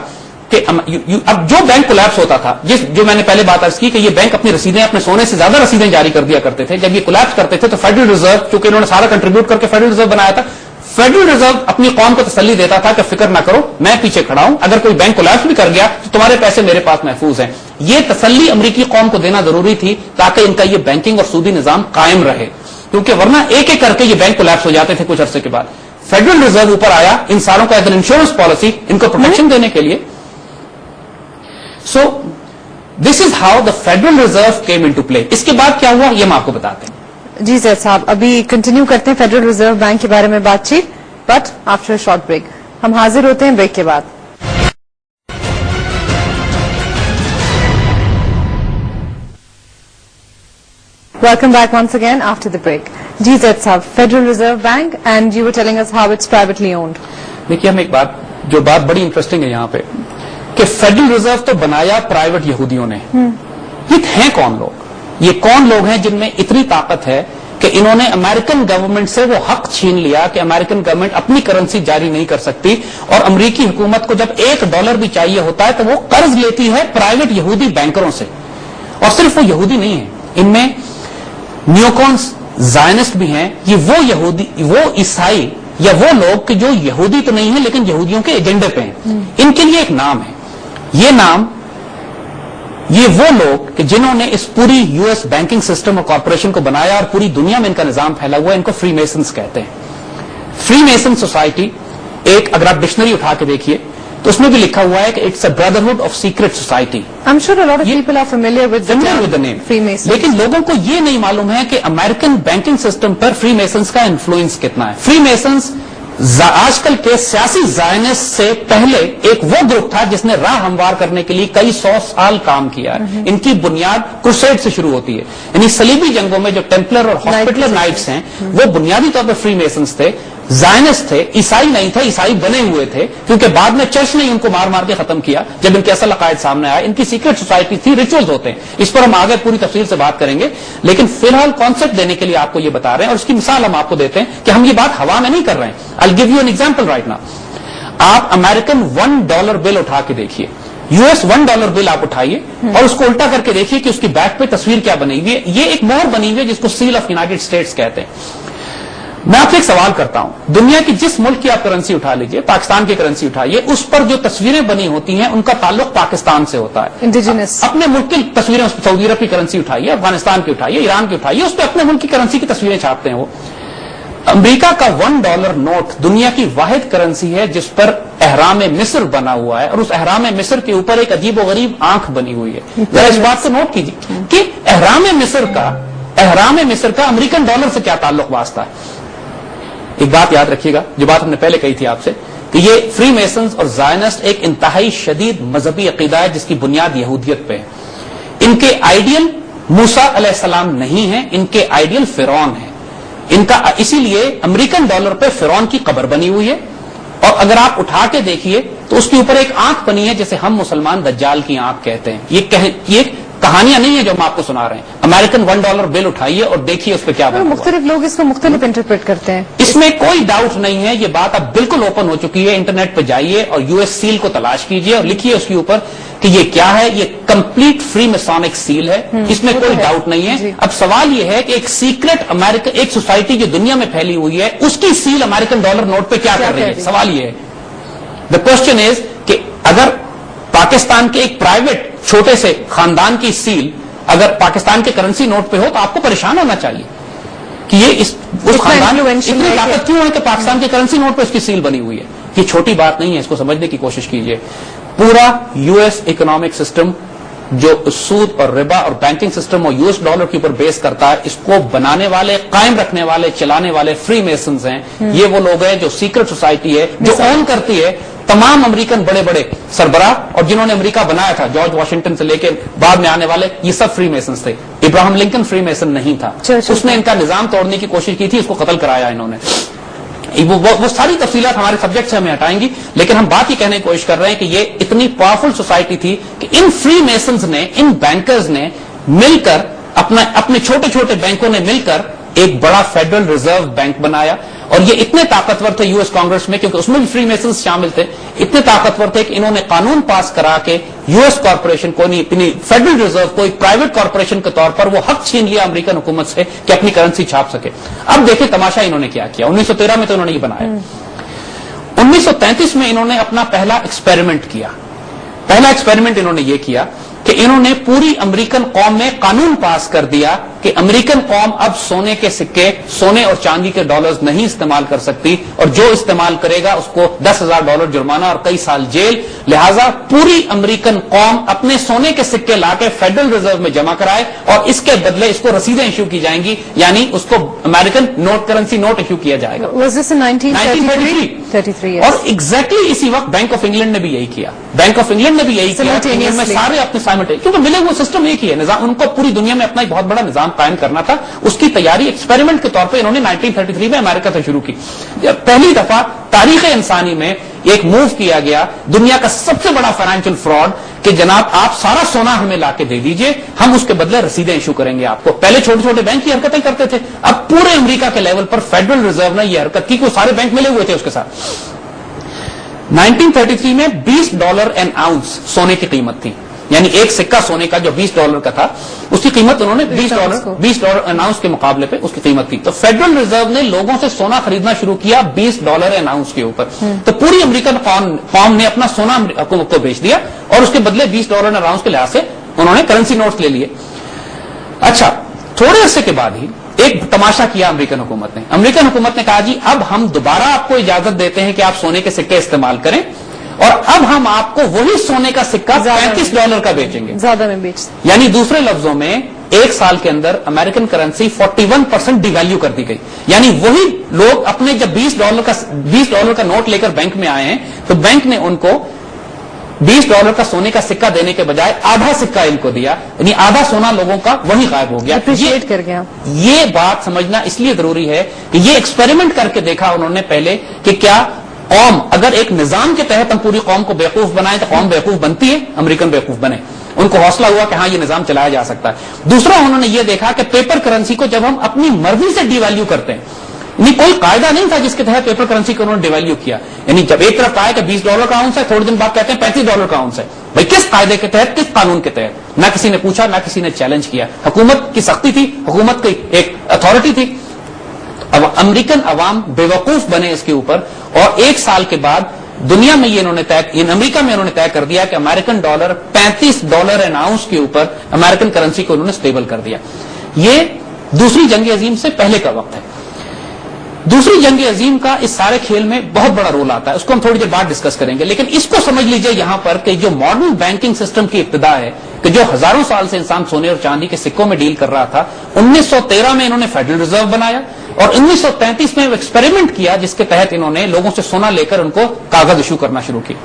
کہ اب جو بینک کولیپس ہوتا تھا، جو میں نے پہلے بات عرض کی کہ یہ بینک اپنی رسیدیں اپنے سونے سے زیادہ رسیدیں جاری کر دیا کرتے تھے، جب یہ کولیپس کرتے تھے تو فیڈرل ریزرو، چونکہ انہوں نے سارا کنٹریبیوٹ کر کے فیڈرل ریزرو بنایا تھا، فیڈرل ریزرو اپنی قوم کو تسلی دیتا تھا کہ فکر نہ کرو، میں پیچھے کھڑا ہوں، اگر کوئی بینک کولیپس بھی کر گیا تو تمہارے پیسے میرے پاس محفوظ ہیں. یہ تسلی امریکی قوم کو دینا ضروری تھی تاکہ ان کا یہ بینکنگ اور سودی نظام قائم رہے، کیونکہ ورنہ ایک ایک کر کے یہ بینک کولیپس ہو جاتے تھے کچھ عرصے کے بعد. فیڈرل ریزرو اوپر آیا ان ساروں کا ایک انشورنس پالیسی ان کو پروٹیکشن دینے کے لیے. So this is how the federal reserve came into play. اس کے بعد کیا ہوا یہ ہم آپ کو بتاتے ہیں. جی زید صاحب، ابھی کنٹینیو کرتے ہیں فیڈرل ریزرو بینک کے بارے میں بات چیت، بٹ آفٹر شارٹ بریک. ہم حاضر ہوتے ہیں بریک کے بعد. Welcome back once again after the break. جی زید صاحب، federal reserve bank and you were telling us how it's privately owned. دیکھیے ہم ایک بات بڑی انٹرسٹنگ ہے یہاں پہ کہ فیڈرل ریزرو تو بنایا پرائیویٹ یہودیوں نے. یہ ہیں کون لوگ؟ یہ کون لوگ ہیں جن میں اتنی طاقت ہے کہ انہوں نے امریکن گورنمنٹ سے وہ حق چھین لیا کہ امریکن گورنمنٹ اپنی کرنسی جاری نہیں کر سکتی، اور امریکی حکومت کو جب $1 بھی چاہیے ہوتا ہے تو وہ قرض لیتی ہے پرائیویٹ یہودی بینکروں سے. اور صرف وہ یہودی نہیں ہیں، ان میں نیوکونس، زائنسٹ بھی ہیں. یہ وہ یہودی، وہ عیسائی یا وہ لوگ کہ جو یہودی تو نہیں ہیں لیکن یہودیوں کے ایجنڈے پہ ہیں. ان کے لیے ایک نام ہے، یہ وہ لوگ کہ جنہوں نے اس پوری یو ایس بینکنگ سسٹم اور کارپوریشن کو بنایا اور پوری دنیا میں ان کا نظام پھیلا ہوا ہے، ان کو فری میسنز کہتے ہیں. فری میسن سوسائٹی ایک، اگر آپ ڈکشنری اٹھا کے دیکھیے تو اس میں بھی لکھا ہوا ہے کہ it's a brotherhood of secret society. I'm sure a lot of people are familiar with the name. Freemasons. لیکن لوگوں کو یہ نہیں معلوم ہے کہ امریکن بینکنگ سسٹم پر فری میسنز کا انفلوئنس کتنا ہے. فری میسنز آج کل کے سیاسی زائنس سے پہلے ایک وہ گروپ تھا جس نے راہ ہموار کرنے کے لیے کئی 100 سال کام کیا ہے. ان کی بنیاد کروسیڈ سے شروع ہوتی ہے، یعنی صلیبی جنگوں میں جو ٹیمپلر اور ہاسپٹلر نائٹس ہیں وہ بنیادی طور پر فری میسنز تھے. زائنس تھے، عیسائی نہیں تھے، عیسائی بنے ہوئے تھے کیونکہ بعد میں چرچ نے ان کو مار مار کے ختم کیا جب ان کے اصل عقائد سامنے آئے. ان کی سیکرٹ سوسائٹی تھی، ریچولز ہوتے ہیں، اس پر ہم آگے پوری تفصیل سے بات کریں گے. لیکن فی الحال کانسیپٹ دینے کے لیے آپ کو یہ بتا رہے ہیں اور اس کی مثال ہم آپ کو دیتے ہیں کہ ہم یہ بات ہوا میں نہیں کر رہے ہیں. I'll give you an example right now. آپ امریکن $1 بل اٹھا کے دیکھیے، US $1 بل آپ اٹھائیے اور اس کو الٹا کر کے دیکھیے کہ اس کی بیک پہ تصویر کیا بنی ہوئی ہے. یہ ایک مہر بنی ہوئی ہے جس کو سیل آف یونائٹڈ اسٹیٹس کہتے ہیں. میں آپ سے ایک سوال کرتا ہوں، دنیا کی جس ملک کی آپ کرنسی اٹھا لیجئے، پاکستان کی کرنسی اٹھائیے، اس پر جو تصویریں بنی ہوتی ہیں ان کا تعلق پاکستان سے ہوتا ہے. انڈیجنس اپنے ملک کی تصویریں، سعودی عرب کی کرنسی اٹھائیے، افغانستان کی اٹھائیے، ایران کی اٹھائیے، اس پہ اپنے ملک کی کرنسی کی تصویریں چھاپتے ہیں. وہ امریکہ کا $1 نوٹ دنیا کی واحد کرنسی ہے جس پر احرام مصر بنا ہوا ہے، اور اس احرام مصر کے اوپر ایک عجیب و غریب آنکھ بنی ہوئی ہے. ذرا اس بات کو نوٹ کیجیے کہ احرام مصر کا امریکن ڈالر سے کیا تعلق واسطہ ہے. ایک بات یاد رکھیے گا، جو بات ہم نے پہلے کہی تھی آپ سے، کہ یہ فری میسنز اور زائنسٹ ایک انتہائی شدید مذہبی عقیدہ ہے جس کی بنیاد یہودیت پہ ہے. ان کے آئیڈیل موسیٰ علیہ السلام نہیں ہیں، ان کے آئیڈیل فرعون ہیں. ان کا اسی لیے امریکن ڈالر پہ فرعون کی قبر بنی ہوئی ہے، اور اگر آپ اٹھا کے دیکھیے تو اس کے اوپر ایک آنکھ بنی ہے جسے ہم مسلمان دجال کی آنکھ کہتے ہیں. یہ کہانیاں نہیں ہیں جو ہم آپ کو سنا رہے ہیں. امریکن $1 بل اٹھائیے اور دیکھیے اس پہ کیا بنا ہوا ہے. مختلف لوگ اس کو مختلف انٹرپریٹ کرتے ہیں. اس میں کوئی ڈاؤٹ نہیں ہے، یہ بات اب بالکل اوپن ہو چکی ہے. انٹرنیٹ پہ جائیے اور US سیل کو تلاش کیجیے اور لکھیے اس کے اوپر کہ یہ کیا ہے. یہ کمپلیٹ فری میسونک سیل ہے، اس میں کوئی ڈاؤٹ نہیں ہے. اب سوال یہ ہے کہ ایک سیکرٹ امریکن، ایک سوسائٹی جو دنیا میں پھیلی ہوئی ہے، اس کی سیل امریکن ڈالر نوٹ پہ کیا کر رہی ہے. سوال یہ ہے، دا کوشچن از کہ اگر پاکستان کے ایک پرائیویٹ چھوٹے سے خاندان کی سیل اگر پاکستان کے کرنسی نوٹ پہ ہو تو آپ کو پریشان ہونا چاہیے کہ یہ اس خاندان میں اتنی طاقت کیوں ہے کہ پاکستان کے کرنسی نوٹ پہ اس کی سیل بنی ہوئی ہے. یہ چھوٹی بات نہیں ہے، اس کو سمجھنے کی کوشش کیجیے. پورا US اکنامک سسٹم جو سود اور ربا اور بینکنگ سسٹم اور US ڈالر کے اوپر بیس کرتا ہے، اس کو بنانے والے، قائم رکھنے والے، چلانے والے فری میسنز ہیں. یہ وہ لوگ ہیں جو سیکرٹ سوسائٹی ہے، جو اون کرتی ہے تمام امریکن بڑے بڑے سربراہ، اور جنہوں نے امریکہ بنایا تھا، جارج واشنگٹن سے لے کے بعد میں آنے والے، یہ سب فری میسنز تھے. ابراہم لنکن فری میسن نہیں تھا، اس نے ان کا نظام توڑنے کی کوشش کی تھی، اس کو قتل کرایا انہوں نے. وہ ساری تفصیلات ہمارے سبجیکٹ سے ہمیں ہٹائیں گی، لیکن ہم بات یہ کہنے کی کوشش کر رہے ہیں کہ یہ اتنی پاورفل سوسائٹی تھی کہ ان فری میسنز نے، ان بینکرز نے مل کر، اپنے چھوٹے چھوٹے بینکوں نے مل کر ایک بڑا فیڈرل ریزرو بینک بنایا, اور یہ اتنے طاقتور تھے یو ایس کانگریس میں, کیونکہ اس میں بھی فری میسنز شامل تھے, اتنے طاقتور تھے کہ انہوں نے قانون پاس کرا کے یو ایس کارپوریشن کو, اپنی فیڈرل ریزرو کو ایک پرائیویٹ کارپوریشن کے طور پر وہ حق چھین لیا امریکن حکومت سے کہ اپنی کرنسی چھاپ سکے. اب دیکھیں تماشا انہوں نے کیا کیا. 1913 میں تو انہوں نے یہ بنایا, 1933 میں انہوں نے اپنا پہلا ایکسپیریمنٹ کیا. پہلا ایکسپیریمنٹ انہوں نے یہ کیا کہ انہوں نے پوری امریکن قوم میں قانون پاس کر دیا کہ امریکن قوم اب سونے کے سکے, سونے اور چاندی کے ڈالرز نہیں استعمال کر سکتی, اور جو استعمال کرے گا اس کو $10,000 جرمانہ اور کئی سال جیل. لہذا پوری امریکن قوم اپنے سونے کے سکے لا کے فیڈرل ریزرو میں جمع کرائے, اور اس کے بدلے اس کو رسیدیں ایشو کی جائیں گی, یعنی اس کو American note, currency note issue کیا جائے گا. Was this in 1933? اور ایگزیکٹلی اسی وقت بینک آف انگلینڈ نے بھی یہی کیا. بینک آف انگلینڈ نے بھی یہی کیا, انگلینڈ میں سارے اپنے سائملٹینیس, کیونکہ ملے وہ سسٹم ایک ہی ہے نظام, ان کو پوری دنیا میں اپنا ایک بہت بڑا نظام قائم کرنا تھا. اس کی تیاری ایکسپیریمنٹ کے طور پہ انہوں نے 1933 میں امریکہ سے شروع کی. پہلی دفعہ تاریخ انسانی میں ایک موو کیا گیا, دنیا کا سب سے بڑا فائنینشیل فراڈ, کہ جناب آپ سارا سونا ہمیں لا کے دے دیجئے, ہم اس کے بدلے رسیدیں ایشو کریں گے آپ کو. پہلے چھوٹے چھوٹے بینک کی حرکتیں کرتے تھے, اب پورے امریکہ کے لیول پر فیڈرل ریزرو نے یہ حرکت کی کہ وہ سارے بینک ملے ہوئے تھے اس کے ساتھ. 1933 میں $20 این آؤنس سونے کی قیمت تھی, یعنی ایک سکہ سونے کا جو $20 کا تھا, اس کی قیمت انہوں نے $20 این آؤنس کے مقابلے پہ اس کی قیمت تھی. تو فیڈرل ریزرو نے لوگوں سے سونا خریدنا شروع کیا $20 این آؤنس کے اوپر. تو پوری امریکن قوم نے اپنا سونا حکومت کو بیچ دیا, اور اس کے بدلے $20 این آؤنس کے لحاظ سے انہوں نے کرنسی نوٹس لے لیے. اچھا, تھوڑے عرصے کے بعد ہی ایک تماشا کیا امریکن حکومت نے. امریکن حکومت نے کہا جی اب ہم دوبارہ آپ کو اجازت دیتے ہیں کہ آپ سونے کے سکے استعمال کریں, اور اب ہم آپ کو وہی سونے کا سکہ $35 کا بیچیں گے, زیادہ میں بیچ. یعنی دوسرے لفظوں میں ایک سال کے اندر امریکن کرنسی 41% ڈی ویلیو کر دی گئی. یعنی وہی لوگ اپنے جب $20 کا نوٹ لے کر بینک میں آئے ہیں, تو بینک نے ان کو $20 کا سونے کا سکہ دینے کے بجائے آدھا سکہ ان کو دیا, یعنی آدھا سونا لوگوں کا وہی غائب ہو گیا. اپریشیٹ کر گیا. یہ بات سمجھنا اس لیے ضروری ہے کہ یہ ایکسپیریمنٹ کر کے دیکھا انہوں نے پہلے کہ کیا قوم, اگر ایک نظام کے تحت ہم پوری قوم کو بیوقوف بنائیں تو قوم بیوقوف بنتی ہے, امریکن بیوقوف بنے. ان کو حوصلہ ہوا کہ ہاں یہ نظام چلایا جا سکتا ہے. دوسرا انہوں نے یہ دیکھا کہ پیپر کرنسی کو جب ہم اپنی مرضی سے ڈی ویلیو کرتے ہیں, یعنی کوئی قاعدہ نہیں تھا جس کے تحت پیپر کرنسی کو انہوں نے ڈی ویلیو کیا. یعنی جب ایک طرف کہا کہ $20 کا اونس ہے, تھوڑے دن بعد کہتے ہیں $35 کا اونس ہے. بھائی کس قاعدے کے تحت, کس قانون کے تحت؟ نہ کسی نے پوچھا, نہ کسی نے چیلنج کیا. حکومت کی سختی تھی, حکومت کی ایک اتھارٹی تھی. اب امریکن عوام بیوقوف بنے اس کے اوپر, اور ایک سال کے بعد دنیا میں یہ انہوں نے امریکہ میں انہوں نے طے کر دیا کہ امریکن ڈالر $35 این آؤنس کے اوپر امریکن کرنسی کو انہوں نے سٹیبل کر دیا. یہ دوسری جنگ عظیم سے پہلے کا وقت ہے. دوسری جنگ عظیم کا اس سارے کھیل میں بہت بڑا رول آتا ہے, اس کو ہم تھوڑی دیر بعد ڈسکس کریں گے. لیکن اس کو سمجھ لیجئے یہاں پر کہ جو ماڈرن بینکنگ سسٹم کی ابتدا ہے, کہ جو ہزاروں سال سے انسان سونے اور چاندی کے سکوں میں ڈیل کر رہا تھا, 1913 میں انہوں نے فیڈرل ریزرو بنایا, اور 1933 میں وہ ایکسپیریمنٹ کیا جس کے تحت انہوں نے لوگوں سے سونا لے کر ان کو کاغذ ایشو کرنا شروع کیا.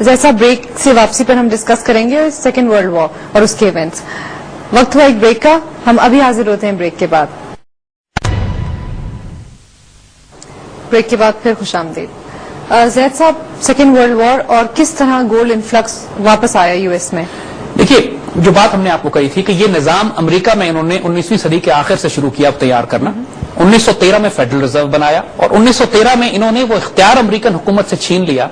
جیسا بریک سے واپسی پر ہم ڈسکس کریں گے سیکنڈ ورلڈ وار اور اس کے ایونٹس. وقت ہوا ایک بریک کا, ہم ابھی حاضر ہوتے ہیں بریک کے بعد. بریک کے بعد پھر خوش آمدید. زید صاحب, سیکنڈ ورلڈ وار اور کس طرح گولڈ انفلکس واپس آیا یو ایس میں؟ دیکھیے, جو بات ہم نے آپ کو کہی تھی کہ یہ نظام امریکہ میں انہوں نے 19ویں صدی کے آخر سے شروع کیا تیار کرنا. 1913 میں فیڈرل ریزرو بنایا, اور 1913 میں انہوں نے وہ اختیار امریکن حکومت سے چھین لیا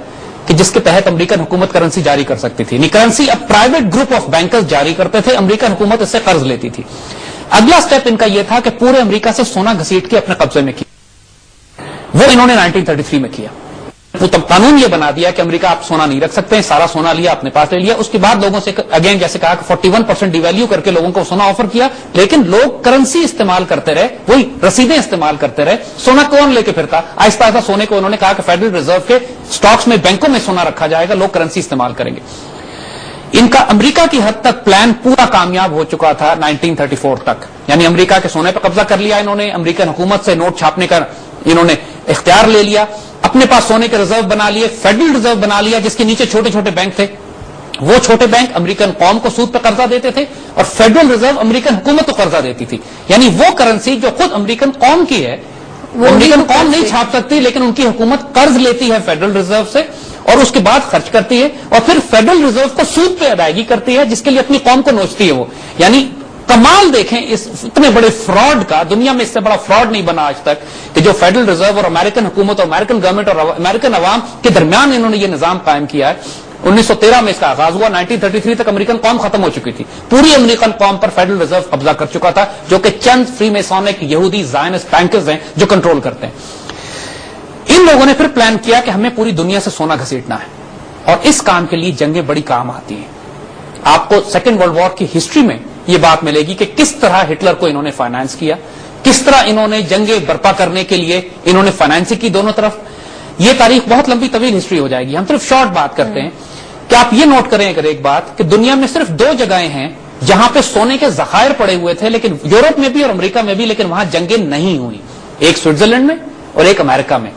کہ جس کے تحت امریکن حکومت کرنسی جاری کر سکتی تھی. یعنی کرنسی اب پرائیویٹ گروپ آف بینکرز جاری کرتے تھے, امریکن حکومت اس سے قرض لیتی تھی. اگلا سٹیپ ان کا یہ تھا کہ پورے امریکہ سے سونا گھسیٹ کے اپنے قبضے میں کیا. وہ انہوں نے 1933 میں کیا. وہ تب قانون یہ بنا دیا کہ امریکہ آپ سونا نہیں رکھ سکتے ہیں, سارا سونا لیا اپنے پاس لے لیا. اس کے بعد لوگوں سے اگین جیسے کہا کہ 41% ڈی ویلیو کر کے لوگوں کو سونا آفر کیا, لیکن لوگ کرنسی استعمال کرتے رہے, وہی رسیدیں استعمال کرتے رہے. سونا کون لے کے پھرتا؟ آہستہ آہستہ سونے کو انہوں نے کہا کہ فیڈرل ریزرو کے سٹاکس میں, بینکوں میں سونا رکھا جائے گا, لوگ کرنسی استعمال کریں گے. ان کا امریکہ کی حد تک پلان پورا کامیاب ہو چکا تھا 1934 تک. یعنی امریکہ کے سونے پہ قبضہ کر لیا انہوں نے, امریکن حکومت سے نوٹ چھاپنے کا انہوں نے اختیار لے لیا, اپنے پاس سونے کے ریزرو بنا لیے, فیڈرل ریزرو بنا لیا جس کے نیچے چھوٹے چھوٹے بینک تھے. وہ چھوٹے بینک امریکن قوم کو سود پہ قرضہ دیتے تھے, اور فیڈرل ریزرو امریکن حکومت کو قرضہ دیتی تھی. یعنی وہ کرنسی جو خود امریکن قوم کی ہے, وہ امریکن قوم نہیں چھاپ سکتی, لیکن ان کی حکومت قرض لیتی ہے فیڈرل ریزرو سے, اور اس کے بعد خرچ کرتی ہے, اور پھر فیڈرل ریزرو کو سود پہ ادائیگی کرتی ہے جس کے لیے اپنی قوم کو نوچتی ہے وہ. یعنی کمال دیکھیں اس اتنے بڑے فراڈ کا، دنیا میں اس سے بڑا فراڈ نہیں بنا آج تک کہ جو فیڈرل ریزرو اور امریکن حکومت اور امریکن گورنمنٹ اور امریکن عوام کے درمیان انہوں نے یہ نظام قائم کیا ہے۔ 1913 میں اس کا آغاز ہوا، 1933 تک امریکن قوم ختم ہو چکی تھی، پوری امریکن قوم پر فیڈرل ریزرو قبضہ کر چکا تھا، جو کہ چند فری میسونک یہودی زائنسٹ بینکرز ہیں جو کنٹرول کرتے ہیں۔ ان لوگوں نے پھر پلان کیا کہ ہمیں پوری دنیا سے سونا گھسیٹنا ہے، اور اس کام کے لیے جنگیں بڑی کام آتی ہیں۔ آپ کو سیکنڈ ورلڈ وار کی ہسٹری میں یہ بات ملے گی کہ کس طرح ہٹلر کو انہوں نے فائنانس کیا، کس طرح انہوں نے جنگیں برپا کرنے کے لیے انہوں نے فائنانسنگ کی دونوں طرف۔ یہ تاریخ بہت لمبی طویل ہسٹری ہو جائے گی، ہم صرف شارٹ بات کرتے ہیں کہ آپ یہ نوٹ کریں اگر ایک بات کہ دنیا میں صرف 2 جگہیں ہیں جہاں پہ سونے کے ذخائر پڑے ہوئے تھے، لیکن یورپ میں بھی اور امریکہ میں بھی، لیکن وہاں جنگیں نہیں ہوئی، ایک سوئٹزرلینڈ میں اور ایک امریکہ میں۔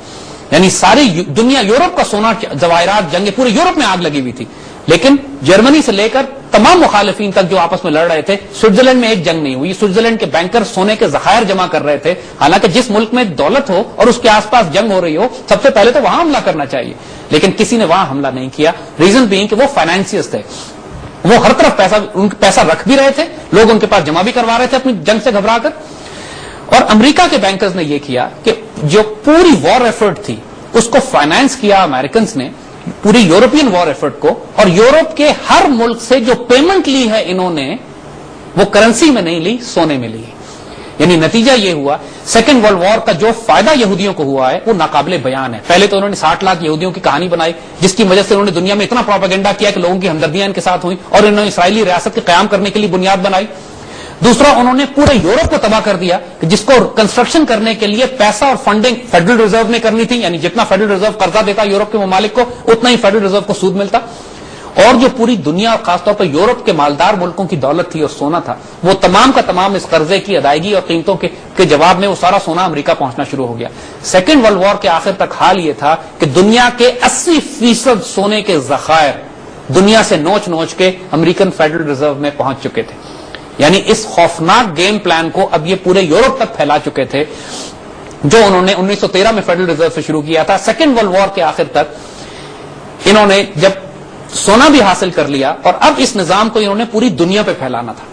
یعنی ساری دنیا، یورپ کا سونا جواہرات جنگیں پورے یورپ میں آگ لگی ہوئی تھی، لیکن جرمنی سے لے کر تمام مخالفین تک جو آپس میں لڑ رہے تھے، سوئٹزرلینڈ میں ایک جنگ نہیں ہوئی۔ سوئٹزرلینڈ کے بینکر سونے کے ذخائر جمع کر رہے تھے، حالانکہ جس ملک میں دولت ہو اور اس کے آس پاس جنگ ہو رہی ہو، سب سے پہلے تو وہاں حملہ کرنا چاہیے، لیکن کسی نے وہاں حملہ نہیں کیا۔ ریزن بینگ کہ وہ فائنینسیئرز تھے، وہ ہر طرف پیسہ رکھ بھی رہے تھے، لوگ ان کے پاس جمع بھی کروا رہے تھے اپنی جنگ سے گھبرا کر۔ اور امریکہ کے بینکرز نے یہ کیا کہ جو پوری وار ایفرٹ تھی اس کو فائنانس کیا امریکنز نے، پوری یورپین وار ایفرٹ کو، اور یورپ کے ہر ملک سے جو پیمنٹ لی ہے انہوں نے وہ کرنسی میں نہیں لی، سونے میں لی۔ یعنی نتیجہ یہ ہوا سیکنڈ ورلڈ وار کا جو فائدہ یہودیوں کو ہوا ہے وہ ناقابل بیان ہے۔ پہلے تو انہوں نے 60 لاکھ یہودیوں کی کہانی بنائی، جس کی وجہ سے انہوں نے دنیا میں اتنا پروپیگنڈا کیا کہ لوگوں کی ہمدردیاں ان کے ساتھ ہوئی، اور انہوں نے اسرائیلی ریاست کے قیام کرنے کے لیے بنیاد بنائی۔ دوسرا، انہوں نے پورے یورپ کو تباہ کر دیا کہ جس کو کنسٹرکشن کرنے کے لیے پیسہ اور فنڈنگ فیڈرل ریزرو نے کرنی تھی، یعنی جتنا فیڈرل ریزرو قرضہ دیتا یورپ کے ممالک کو اتنا ہی فیڈرل ریزرو کو سود ملتا، اور جو پوری دنیا اور خاص طور پر یورپ کے مالدار ملکوں کی دولت تھی اور سونا تھا، وہ تمام کا تمام اس قرضے کی ادائیگی اور قیمتوں کے جواب میں وہ سارا سونا امریکہ پہنچنا شروع ہو گیا۔ سیکنڈ ورلڈ وار کے آخر تک حال یہ تھا کہ دنیا کے 80% سونے کے ذخائر دنیا سے نوچ نوچ کے امریکن فیڈرل ریزرو میں پہنچ چکے تھے۔ یعنی اس خوفناک گیم پلان کو اب یہ پورے یورپ تک پھیلا چکے تھے، جو انہوں نے 1913 میں فیڈرل ریزرو سے شروع کیا تھا۔ سیکنڈ ورلڈ وار کے آخر تک انہوں نے جب سونا بھی حاصل کر لیا، اور اب اس نظام کو انہوں نے پوری دنیا پہ پھیلانا تھا،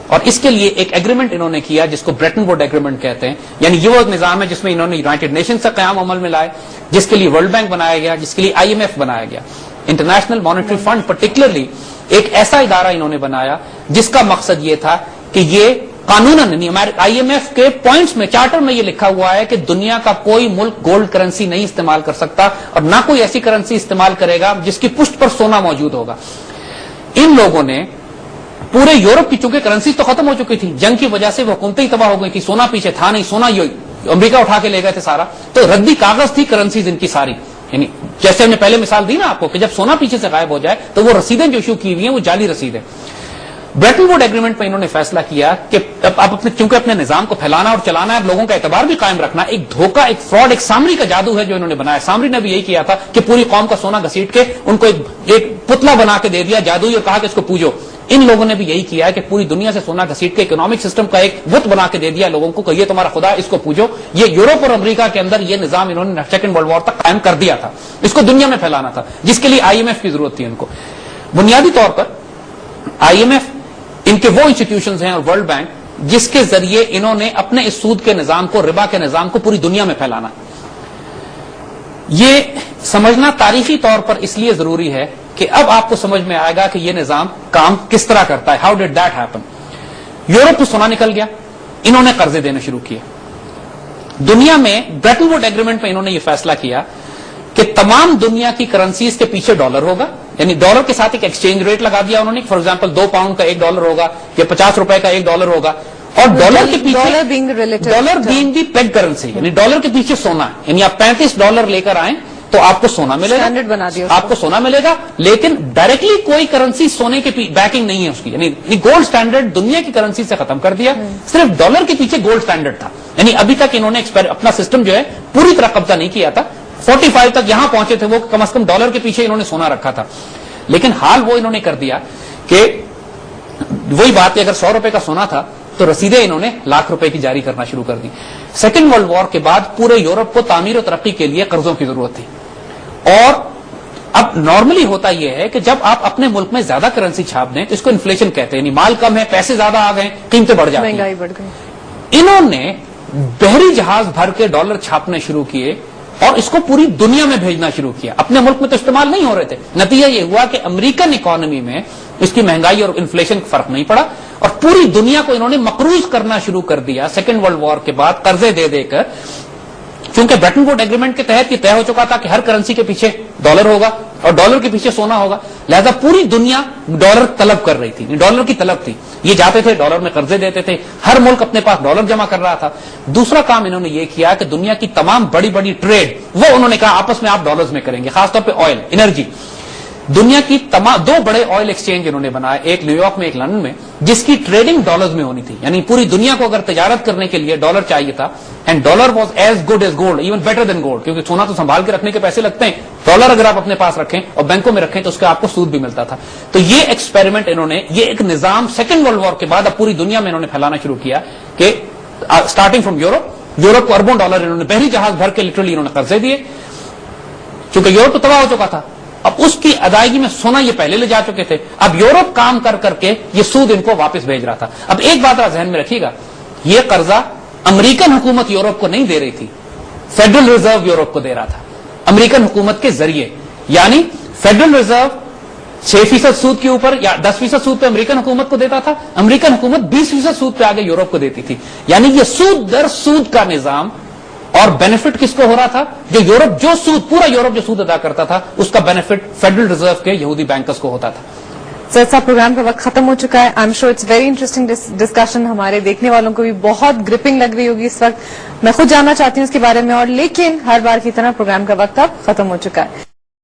اور اس کے لیے ایک ایگریمنٹ انہوں نے کیا جس کو بریٹن ووڈ ایگریمنٹ کہتے ہیں۔ یعنی یہ وہ ایک نظام ہے جس میں انہوں نے یونائٹڈ نیشن سے قیام عمل میں لائے، جس کے لیے ورلڈ بینک بنایا گیا، جس کے لیے IMF بنایا گیا، انٹرنیشنل مانیٹری فنڈ پرٹیکولرلی ایک ایسا ادارہ انہوں نے بنایا جس کا مقصد یہ تھا کہ یہ قانوناً IMF کے پوائنٹس میں، چارٹر میں یہ لکھا ہوا ہے کہ دنیا کا کوئی ملک گولڈ کرنسی نہیں استعمال کر سکتا، اور نہ کوئی ایسی کرنسی استعمال کرے گا جس کی پشت پر سونا موجود ہوگا۔ ان لوگوں نے پورے یورپ کی، چونکہ کرنسی تو ختم ہو چکی تھی، جنگ کی وجہ سے وہ حکومتیں ہی تباہ ہو گئی تھی، سونا پیچھے تھا نہیں، سونا امریکہ اٹھا کے لے گئے تھے سارا، تو ردی کاغذ تھی کرنسیز ان کی ساری۔ یعنی جیسے ہم نے پہلے مثال دی نا آپ کو کہ جب سونا پیچھے سے غائب ہو جائے تو وہ رسیدیں جو ایشو کی ہوئی ہیں وہ جعلی رسیدیں۔ بریٹن ووڈ ایگریمنٹ میں انہوں نے فیصلہ کیا کہ اب چونکہ اپنے نظام کو پھیلانا اور چلانا ہے، لوگوں کا اعتبار بھی قائم رکھنا، ایک دھوکہ، ایک فراڈ، ایک سامری کا جادو ہے جو انہوں نے بنایا۔ سامری نے بھی یہی کیا تھا کہ پوری قوم کا سونا گھسیٹ کے ان کو ایک پتلا بنا کے دے دیا جادوئی، اور کہا کہ اس کو پوجو۔ ان لوگوں نے بھی یہی کیا ہے کہ پوری دنیا سے سونا گھسیٹ کے اکنامک سسٹم کا ایک بت بنا کے دے دیا لوگوں کو کہ یہ تمہارا خدا، اس کو پوجو۔ یہ یورپ اور امریکہ کے اندر یہ نظام انہوں نے سیکنڈ ورلڈ وار تک قائم کر دیا تھا، اس کو دنیا میں پھیلانا تھا، جس کے لیے IMF کی ضرورت تھی ان کو۔ بنیادی طور پر IMF ان کے وہ انسٹیٹیوشنز ہیں اور ورلڈ بینک جس کے ذریعے انہوں نے اپنے اس سود کے نظام کو، ربا کے نظام کو پوری دنیا میں پھیلانا۔ یہ سمجھنا تاریخی طور پر اس لیے ضروری ہے کہ اب آپ کو سمجھ میں آئے گا کہ یہ نظام کام کس طرح کرتا ہے۔ How did that happen? Europe تو سونا نکل گیا، انہوں نے قرضے دینے شروع کیے۔ دنیا میں بریٹن ووڈ ایگریمنٹ میں انہوں نے یہ فیصلہ کیا کہ تمام دنیا کی کرنسیز کے پیچھے ڈالر ہوگا، یعنی ڈالر کے ساتھ ایک ایکسچینج ریٹ لگا دیا انہوں نے۔ فار ایگزامپل 2 پاؤنڈ کا $1 ہوگا یا 50 روپے کا $1 ہوگا، اور ڈالر کے پیچھے ڈالر بینگ دی پیگ کرنسی، یعنی ڈالر کے پیچھے سونا ہے۔ یعنی آپ $35 لے کر آئیں تو آپ کو سونا ملے گا، بنا دیا آپ کو سونا ملے گا، لیکن ڈائریکٹلی کوئی کرنسی سونے کے بیکنگ نہیں ہے اس کی۔ یعنی گولڈ سٹینڈرڈ دنیا کی کرنسی سے ختم کر دیا، صرف ڈالر کے پیچھے گولڈ سٹینڈرڈ تھا۔ یعنی ابھی تک انہوں نے اپنا سسٹم جو ہے پوری طرح قبضہ نہیں کیا تھا، 45 تک یہاں پہنچے تھے وہ، کم از کم ڈالر کے پیچھے انہوں نے سونا رکھا تھا۔ لیکن حال وہ انہوں نے کر دیا کہ وہی بات ہے، اگر 100 روپے کا سونا تھا تو رسیدیں انہوں نے لاکھ روپے کی جاری کرنا شروع کر دی۔ سیکنڈ ورلڈ وار کے بعد پورے یورپ کو تعمیر و ترقی کے لیے قرضوں کی ضرورت تھی، اور اب نارملی ہوتا یہ ہے کہ جب آپ اپنے ملک میں زیادہ کرنسی چھاپ دیں تو اس کو انفلیشن کہتے ہیں، یعنی مال کم ہے، پیسے زیادہ آ گئے، قیمتیں بڑھ جاتی ہیں. مہنگائی بڑھ گئی. انہوں نے بحری جہاز بھر کے ڈالر چھاپنے شروع کیے اور اس کو پوری دنیا میں بھیجنا شروع کیا. اپنے ملک میں تو استعمال نہیں ہو رہے تھے. نتیجہ یہ ہوا کہ امریکن اکانومی میں اس کی مہنگائی اور انفلیشن کا فرق نہیں پڑا اور پوری دنیا کو انہوں نے مقروض کرنا شروع کر دیا سیکنڈ ورلڈ وار کے بعد، قرضے دے دے کر. چونکہ برٹن ووڈ ایگریمنٹ کے تحت یہ طے ہو چکا تھا کہ ہر کرنسی کے پیچھے ڈالر ہوگا اور ڈالر کے پیچھے سونا ہوگا، لہذا پوری دنیا ڈالر طلب کر رہی تھی، ڈالر کی طلب تھی. یہ جاتے تھے ڈالر میں قرضے دیتے تھے، ہر ملک اپنے پاس ڈالر جمع کر رہا تھا. دوسرا کام انہوں نے یہ کیا کہ دنیا کی تمام بڑی بڑی ٹریڈ وہ انہوں نے کہا آپس میں آپ ڈالرز میں کریں گے، خاص طور پہ آئل، انرجی. دنیا کی تمام 2 بڑے آئل ایکسچینج انہوں نے بنائے، ایک نیو یارک میں ایک لندن میں، جس کی ٹریڈنگ ڈالرز میں ہونی تھی. یعنی پوری دنیا کو اگر تجارت کرنے کے لیے ڈالر چاہیے تھا، and dollar was as good as gold, even better than gold, کیونکہ سونا تو سنبھال کے رکھنے کے پیسے لگتے ہیں، ڈالر اگر آپ اپنے پاس رکھیں اور بینکوں میں رکھیں تو اس کا آپ کو سود بھی ملتا تھا. تو یہ ایکسپیریمنٹ انہوں نے، یہ ایک نظام سیکنڈ ورلڈ وار کے بعد اب پوری دنیا میں انہوں نے پھیلانا شروع کیا کہ اسٹارٹنگ فرام یورپ کو اربوں ڈالر انہوں نے بحری جہاز بھر کے لٹرلی انہوں نے قرضے دیے، چونکہ یورپ تو تباہ ہو چکا تھا. اب اس کی ادائیگی میں سونا یہ پہلے لے جا چکے تھے، اب یورپ کام کر کر کے یہ سود ان کو واپس بھیج رہا تھا. اب ایک بات آپ ذہن میں رکھیے گا، یہ قرضہ امریکن حکومت یورپ کو نہیں دے رہی تھی، فیڈرل ریزرو یورپ کو دے رہا تھا امریکن حکومت کے ذریعے. یعنی فیڈرل ریزرو 6% سود کے اوپر یا 10% سود پہ امریکن حکومت کو دیتا تھا، امریکن حکومت 20% سود پہ آگے یورپ کو دیتی تھی. یعنی یہ سود در سود کا نظام، اور بینیفٹ کس کو ہو رہا تھا؟ جو یورپ جو سود، پورا یورپ جو سود ادا کرتا تھا اس کا بینیفٹ فیڈرل ریزرو کے یہودی بینکرز کو ہوتا تھا. سر صاحب پروگرام کا وقت ختم ہو چکا ہے. I'm sure it's very interesting discussion, ہمارے دیکھنے والوں کو بھی بہت گرپنگ لگ رہی ہوگی اس وقت. میں خود جاننا چاہتی ہوں اس کے بارے میں، اور لیکن ہر بار کی طرح پروگرام کا وقت اب ختم ہو چکا ہے.